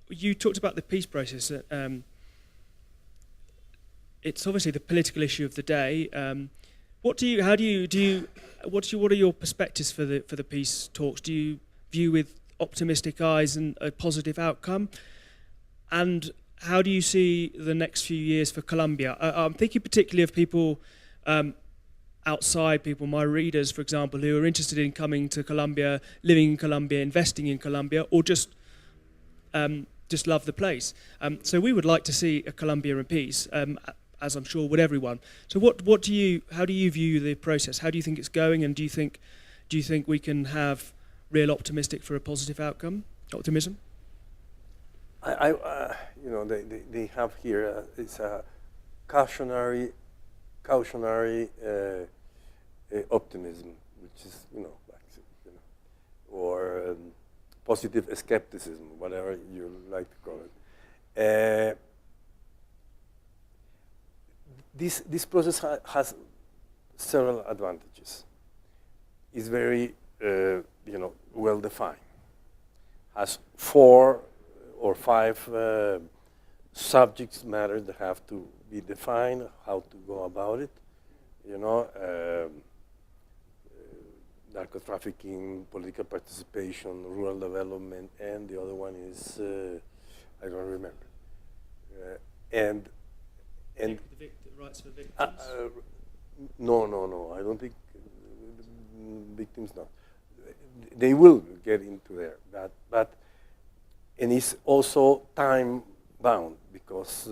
you talked about the peace process. It's obviously the political issue of the day. What are your perspectives for the peace talks? Do you view with optimistic eyes and a positive outcome? And how do you see the next few years for Colombia? I'm thinking particularly of people outside, my readers, for example, who are interested in coming to Colombia, living in Colombia, investing in Colombia, or just love the place. So we would like to see a Colombia in peace, as I'm sure would everyone. So how do you view the process? How do you think it's going, and do you think we can have real optimistic for a positive outcome? Optimism? They have here it's a cautionary optimism, which is or positive skepticism, whatever you like to call it. This process has several advantages. It's very well defined. Has 4 or 5 subjects matter that have to be defined, how to go about it. Narco trafficking, political participation, rural development, and the other one is I don't remember. And the rights for victims. No. I don't think victims not. They will get into there, but and it's also time bound because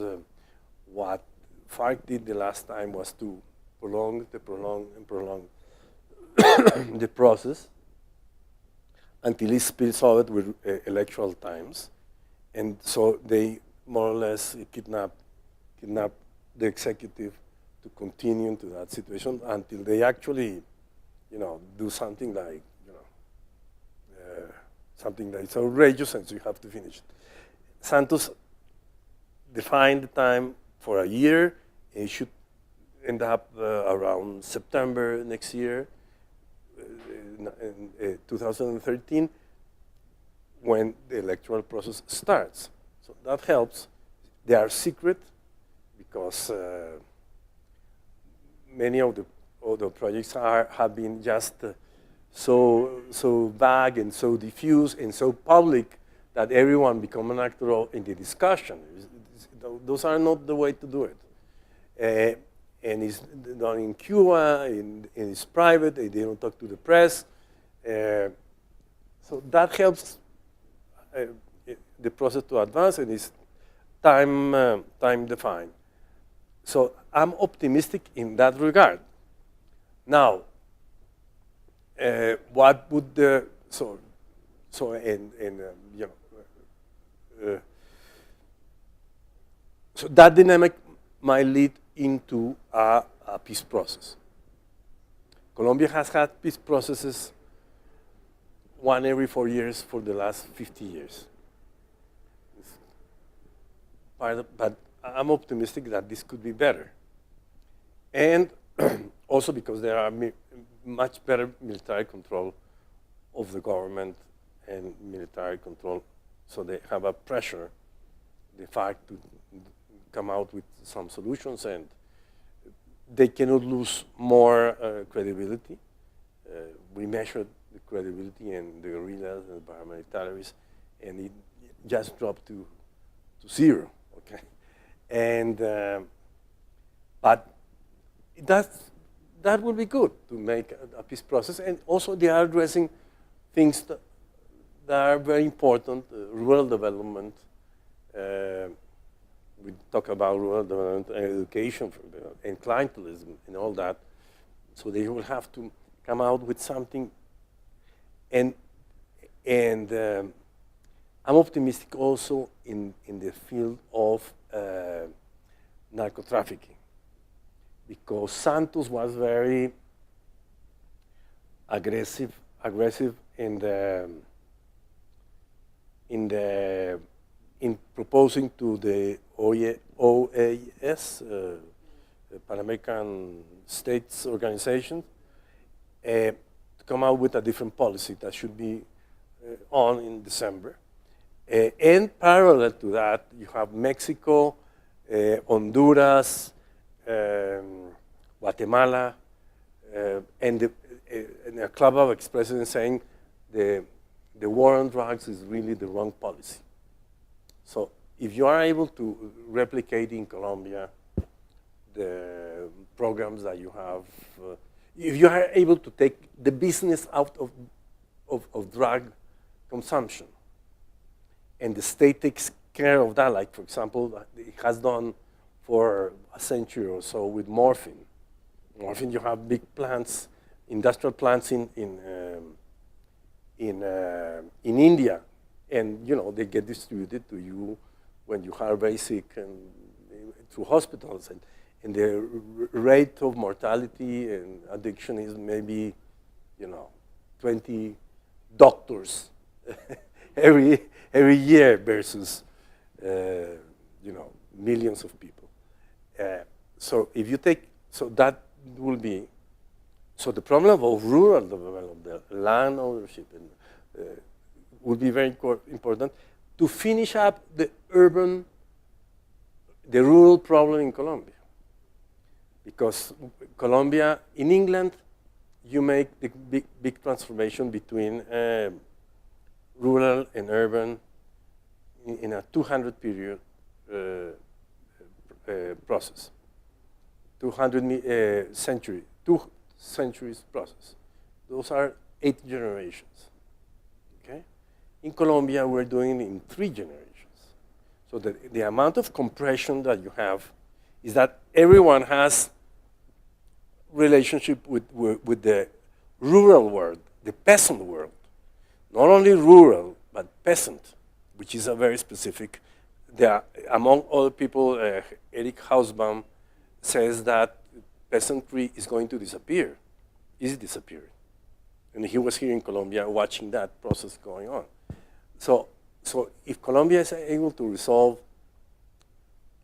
what FARC did the last time was to prolong the process until it spills out with electoral times, and so they more or less kidnap the executive to continue into that situation until they actually, do something like, something that is outrageous, and so you have to finish it. Santos defined the time for a year, and it should end up around September next year, in 2013, when the electoral process starts. So that helps. They are secret because many of the projects have been just so vague and so diffuse and so public that everyone becomes an actor in the discussion. Those are not the way to do it. And it's done in Cuba, and it's private, they don't talk to the press. So that helps the process to advance, and it's time defined. So I'm optimistic in that regard. Now, what would the so that dynamic might lead into a peace process. Colombia has had peace processes one every 4 years for the last 50 years. But I'm optimistic that this could be better. And also because there are much better military control of the government and military control, so they have a pressure, the fact to come out with some solutions, and they cannot lose more credibility. We measured the credibility and the guerrillas and the paramilitaries, and it just dropped to 0. Okay, and but that would be good to make a peace process, and also they are addressing things that are very important, rural development. We talk about rural development and education and clientelism and all that. So they will have to come out with something. And I'm optimistic also in the field of narco trafficking, because Santos was very aggressive in proposing to the OAS, the Pan American States Organization, to come out with a different policy that should be on in December. And parallel to that, you have Mexico, Honduras, Guatemala, and a club of ex-presidents saying the war on drugs is really the wrong policy. So if you are able to replicate in Colombia the programs that you have, if you are able to take the business out of drug consumption, and the state takes care of that, like, for example, it has done for a century or so with morphine. Morphine, you have big plants, industrial plants in India, and they get distributed to you when you are very sick and through hospitals, and the rate of mortality and addiction is maybe 20 doctors every year versus millions of people. So if you take, so that will be, so the problem of rural development, the land ownership, will be very important to finish up the rural problem in Colombia. Because Colombia, in England, you make the big transformation between rural and urban in a 200 period process, 200 century, 2 centuries process. Those are 8 generations. Okay? In Colombia, we're doing it in 3 generations. So the amount of compression that you have is that everyone has relationship with the rural world, the peasant world. Not only rural, but peasant, which is a very specific. Among other people, Eric Hausbaum says that peasantry is going to disappear, is disappearing. And he was here in Colombia watching that process going on. So if Colombia is able to resolve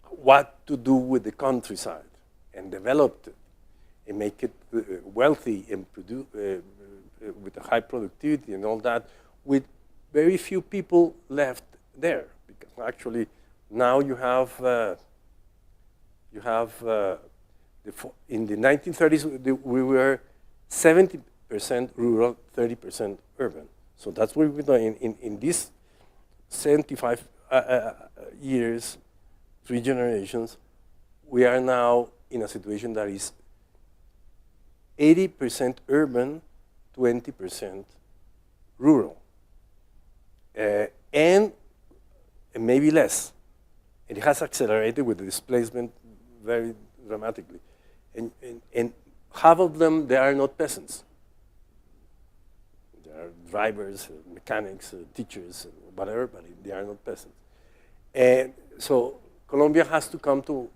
what to do with the countryside and develop it and make it wealthy and produce with a high productivity and all that, with very few people left there, because actually now you have in the 1930s we were 70% rural, 30% urban. So that's what we're doing in these 75 years, 3 generations. We are now in a situation that is 80% urban, 20% rural. And maybe less. And it has accelerated with the displacement very dramatically. And half of them, they are not peasants. They are drivers, mechanics, teachers, whatever, but they are not peasants. And so Colombia has to come to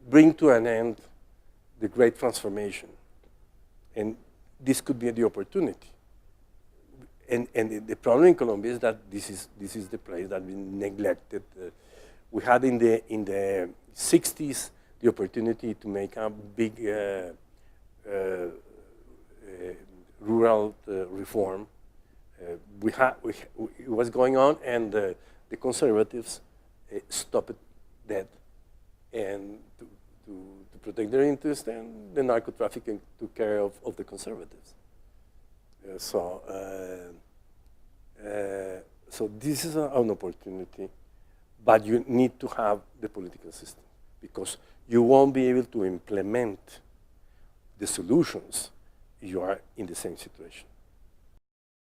bring to an end the great transformation. And this could be the opportunity. And the problem in Colombia is that this is the place that we neglected. We had in the 60s the opportunity to make a big rural reform. It was going on, and the conservatives stopped that. And to protect their interests, and the narco-trafficking took care of the conservatives. So this is an opportunity, but you need to have the political system, because you won't be able to implement the solutions if you are in the same situation.